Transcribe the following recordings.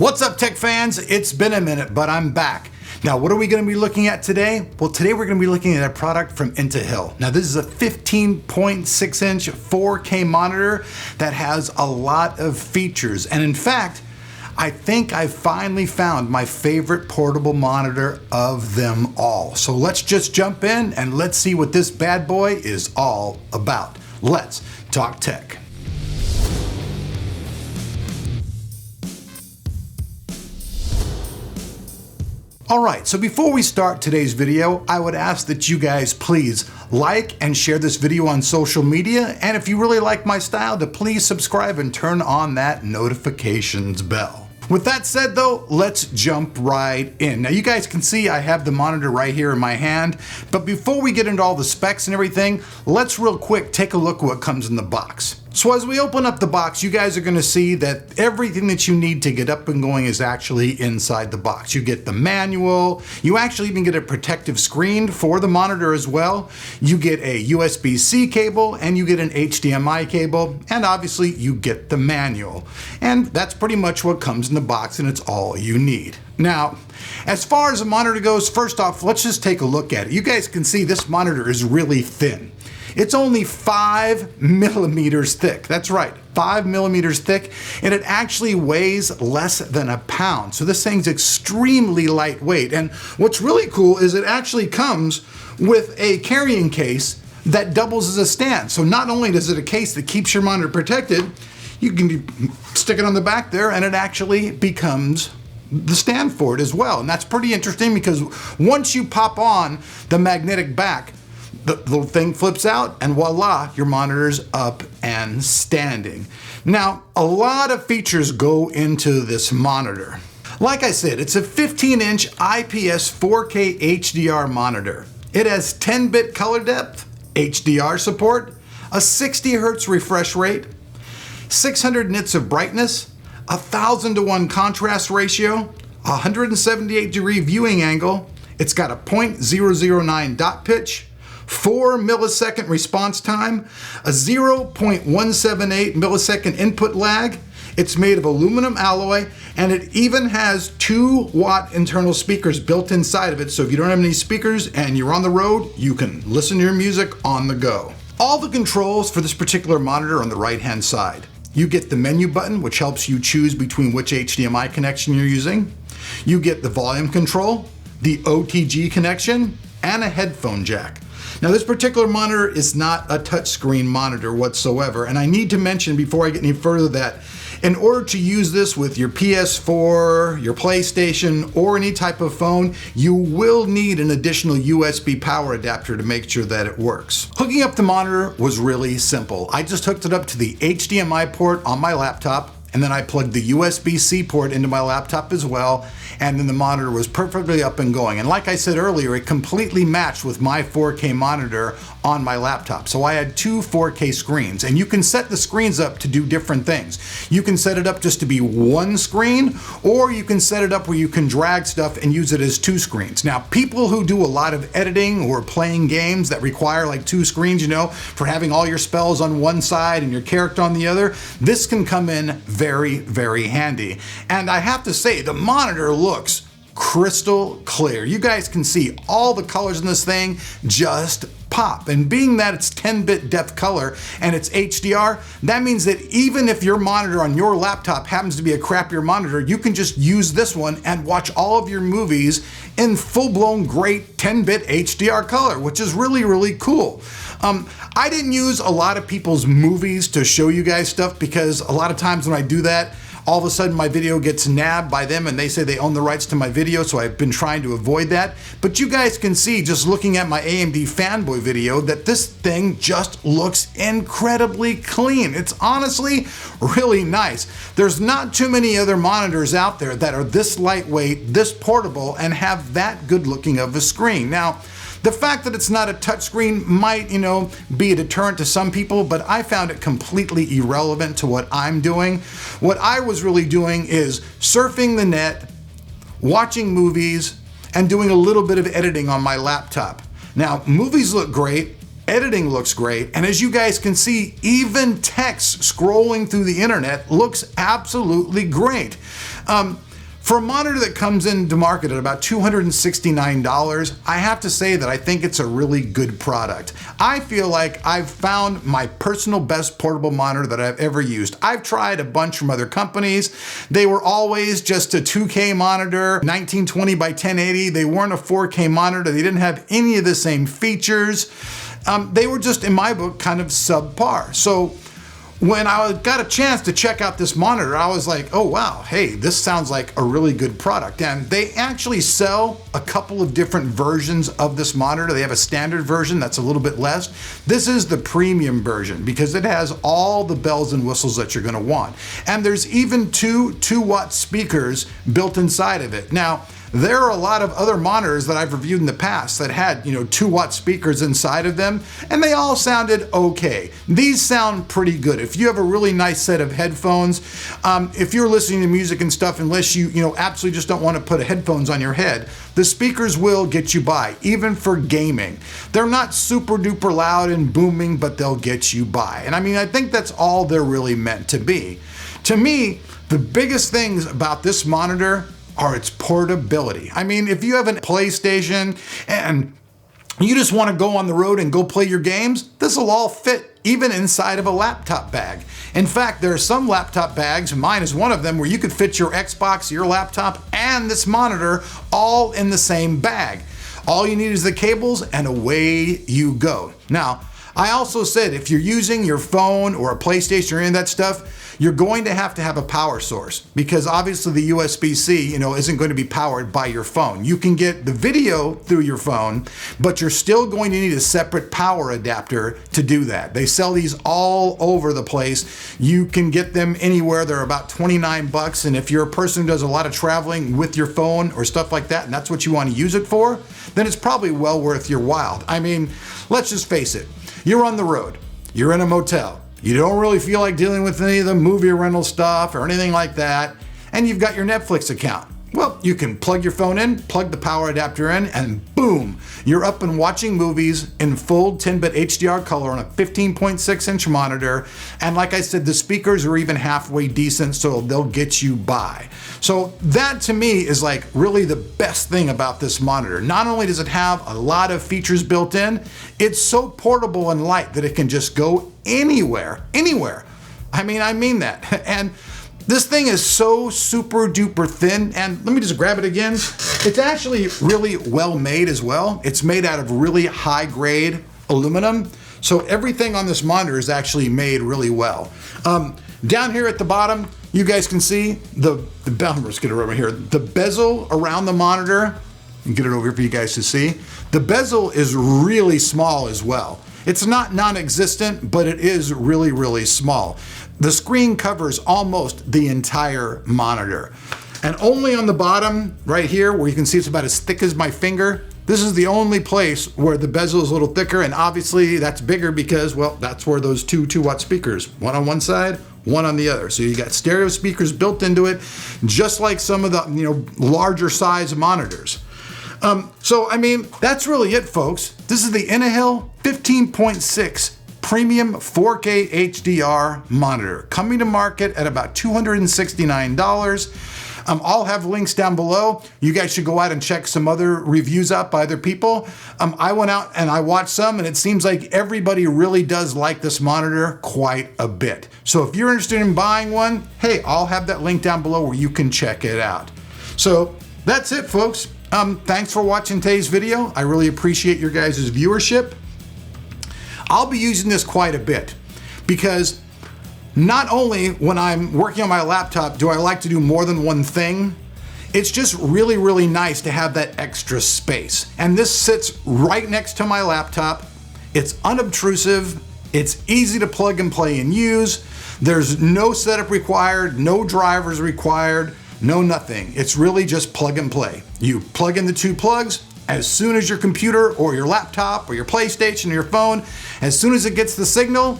What's up, tech fans? It's been a minute, but I'm back. Now, what are we going to be looking at today? Well, today we're going to be looking at a product from Intehill. Now, this is a 15.6-inch 4K monitor that has a lot of features. And in fact, I think I finally found my favorite portable monitor of them all. So let's just jump in and let's see what this bad boy is all about. Let's talk tech. Alright, so before we start today's video, I would ask that you guys please like and share this video on social media, and if you really like my style, to please subscribe and turn on that notifications bell. With that said though, let's jump right in. Now you guys can see I have the monitor right here in my hand, but before we get into all the specs and everything, let's real quick take a look at what comes in the box. So as we open up the box, you guys are going to see that everything that you need to get up and going is actually inside the box. You get the manual, you actually even get a protective screen for the monitor as well. You get a USB-C cable and you get an HDMI cable, and obviously you get the manual. And that's pretty much what comes in the box, and it's all you need. Now, as far as the monitor goes, first off, let's just take a look at it. You guys can see this monitor is really thin. It's only 5 millimeters thick. That's right, 5 millimeters thick, and it actually weighs less than a pound. So this thing's extremely lightweight. And what's really cool is it actually comes with a carrying case that doubles as a stand. So not only is it a case that keeps your monitor protected, you can stick it on the back there and it actually becomes the stand for it as well. And that's pretty interesting because once you pop on the magnetic back, the little thing flips out and voila, your monitor's up and standing. Now, a lot of features go into this monitor. Like I said, it's a 15-inch IPS 4K HDR monitor. It has 10-bit color depth, HDR support, a 60 Hz refresh rate, 600 nits of brightness, 1,000:1 contrast ratio, 178-degree viewing angle. It's got a .009 dot pitch, 4 millisecond response time, a 0.178 millisecond input lag. It's made of aluminum alloy, and it even has 2-watt internal speakers built inside of it. So if you don't have any speakers and you're on the road, you can listen to your music on the go. All the controls for this particular monitor are on the right-hand side. You get the menu button, which helps you choose between which HDMI connection you're using. You get the volume control, the OTG connection, and a headphone jack. Now this particular monitor is not a touchscreen monitor whatsoever, and I need to mention before I get any further that in order to use this with your PS4, your PlayStation, or any type of phone, you will need an additional USB power adapter to make sure that it works. Hooking up the monitor was really simple. I just hooked it up to the HDMI port on my laptop, and then I plugged the USB-C port into my laptop as well, and then the monitor was perfectly up and going. And like I said earlier, it completely matched with my 4K monitor on my laptop. So I had 2 4K screens, and you can set the screens up to do different things. You can set it up just to be one screen, or you can set it up where you can drag stuff and use it as 2 screens. Now, people who do a lot of editing or playing games that require like 2 screens, you know, for having all your spells on one side and your character on the other, this can come in very, very handy. And I have to say, the monitor looks crystal clear. You guys can see all the colors in this thing just pop. And being that it's 10-bit depth color and it's HDR, that means that even if your monitor on your laptop happens to be a crappier monitor, you can just use this one and watch all of your movies in full-blown great 10-bit HDR color, which is really, really cool. I didn't use a lot of people's movies to show you guys stuff because a lot of times when I do that, all of a sudden my video gets nabbed by them and they say they own the rights to my video, so I've been trying to avoid that. But you guys can see just looking at my AMD fanboy video that this thing just looks incredibly clean. It's honestly really nice. There's not too many other monitors out there that are this lightweight, this portable, and have that good looking of a screen. Now, the fact that it's not a touchscreen might, be a deterrent to some people, but I found it completely irrelevant to what I'm doing. What I was really doing is surfing the net, watching movies, and doing a little bit of editing on my laptop. Now, movies look great, editing looks great, and as you guys can see, even text scrolling through the internet looks absolutely great. For a monitor that comes into market at about $269, I have to say that I think it's a really good product. I feel like I've found my personal best portable monitor that I've ever used. I've tried a bunch from other companies. They were always just a 2K monitor, 1920 by 1080. They weren't a 4K monitor. They didn't have any of the same features. They were just, in my book, kind of subpar. So when I got a chance to check out this monitor, I was like, oh wow, hey, this sounds like a really good product. And they actually sell a couple of different versions of this monitor. They have a standard version that's a little bit less. This is the premium version because it has all the bells and whistles that you're gonna want. And there's even two 2-watt speakers built inside of it. Now, there are a lot of other monitors that I've reviewed in the past that had, 2-watt speakers inside of them, and they all sounded okay. These sound pretty good. If you have a really nice set of headphones, if you're listening to music and stuff, unless you absolutely just don't want to put headphones on your head, the speakers will get you by, even for gaming. They're not super duper loud and booming, but they'll get you by. And I mean, I think that's all they're really meant to be. To me, the biggest things about this monitor are its portability. I mean, if you have a PlayStation and you just want to go on the road and go play your games, this will all fit even inside of a laptop bag. In fact, there are some laptop bags, mine is one of them, where you could fit your Xbox, your laptop, and this monitor all in the same bag. All you need is the cables and away you go. Now, I also said if you're using your phone or a PlayStation or any of that stuff, you're going to have a power source because obviously the USB-C, isn't going to be powered by your phone. You can get the video through your phone, but you're still going to need a separate power adapter to do that. They sell these all over the place. You can get them anywhere. They're about $29, and if you're a person who does a lot of traveling with your phone or stuff like that, and that's what you want to use it for, then it's probably well worth your while. I mean, let's just face it. You're on the road, you're in a motel, you don't really feel like dealing with any of the movie rental stuff or anything like that, and you've got your Netflix account. Well, you can plug your phone in, plug the power adapter in, and boom, you're up and watching movies in full 10-bit HDR color on a 15.6-inch monitor. And like I said, the speakers are even halfway decent, so they'll get you by. So that to me is like really the best thing about this monitor. Not only does it have a lot of features built in, it's so portable and light that it can just go anywhere. I mean that. And this thing is so super duper thin, and let me just grab it again. It's actually really well made as well. It's made out of really high grade aluminum. So everything on this monitor is actually made really well. Down here at the bottom, you guys can see let's get it over here. The bezel around the monitor, and get it over here for you guys to see. The bezel is really small as well. It's not non-existent, but it is really, really small. The screen covers almost the entire monitor. And only on the bottom right here, where you can see it's about as thick as my finger, this is the only place where the bezel is a little thicker, and obviously that's bigger because, well, that's where those two 2-watt speakers, one on one side, one on the other. So you got stereo speakers built into it, just like some of the larger size monitors. So I mean, that's really it, folks. This is the Intehill 15.6 Premium 4K HDR monitor, coming to market at about $269. I'll have links down below. You guys should go out and check some other reviews out by other people. I went out and I watched some, and it seems like everybody really does like this monitor quite a bit. So if you're interested in buying one, hey, I'll have that link down below where you can check it out. So that's it, folks. Thanks for watching today's video. I really appreciate your guys' viewership. I'll be using this quite a bit because not only when I'm working on my laptop do I like to do more than one thing, it's just really, really nice to have that extra space. And this sits right next to my laptop. It's unobtrusive. It's easy to plug and play and use. There's no setup required, no drivers required. No, nothing. It's really just plug and play. You plug in the two plugs. As soon as your computer or your laptop or your PlayStation or your phone, as soon as it gets the signal,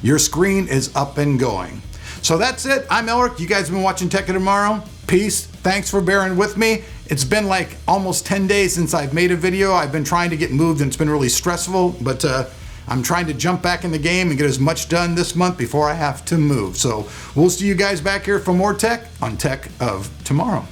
your screen is up and going. So that's it. I'm Elric. You guys have been watching Tech of Tomorrow. Peace. Thanks for bearing with me. It's been like almost 10 days since I've made a video. I've been trying to get moved and it's been really stressful, but I'm trying to jump back in the game and get as much done this month before I have to move. So we'll see you guys back here for more tech on Tech of Tomorrow.